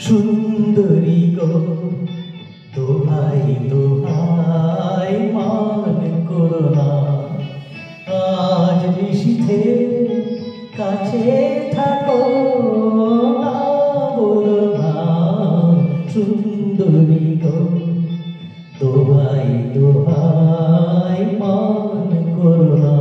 সুন্দরী গো দোহাই দোহাই মান করো না, আজ নিশীথে কাছে থাকো না, বলো না সুন্দরী গো দোহাই দোহাই মান করো না।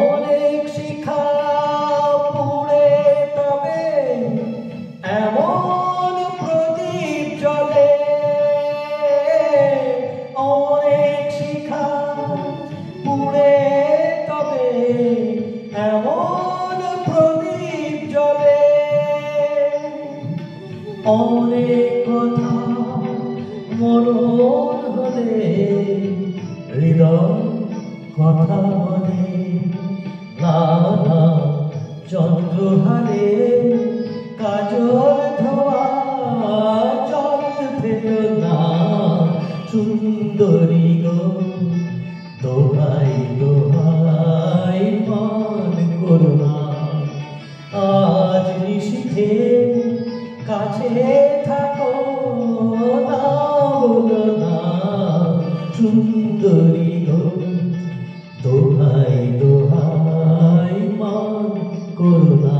অনেক শিখা পুড়ে তবে এমন প্রদীপ জ্বলে, অনেক শিখা পুড়ে তবে এমন প্রদীপ জ্বলে, অনেক কথা মরণ হলে হৃদয় কথা বলে, না না চন্দ্রহারে কাজল ধোয়া জল ফেলো না, সুন্দরী গো দোহাই দোহাই মান করো না, আজ নিশীথে কাছে থাকো না, বলো না সুন্দরী গো দোহাই দোহাই মান করো না।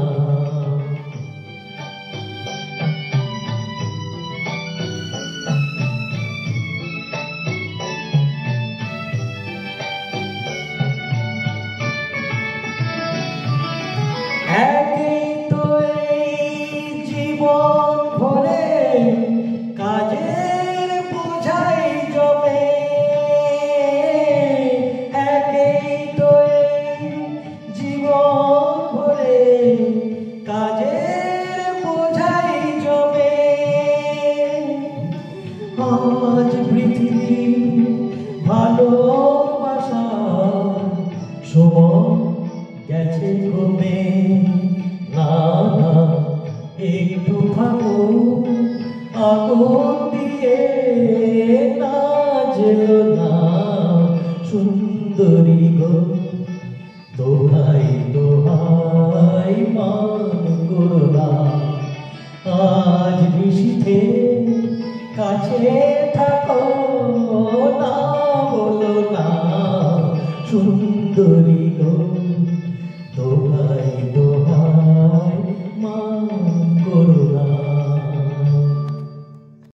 একই তো এই জীবন ভরে কাজের বোঝাই জমে, একই তো এই জীবন ভরে কাজের বোঝাই জমে, আজ পৃথিবী ভালোবাসা সময় গেছে কমে, না না একটু থাকো আগুন দিয়ে না জেলো না, সুন্দরী গো দোহাই দোহাই মান করো না, আজ নিশীথে কাছে থাকো না, বলো না সুন্দরী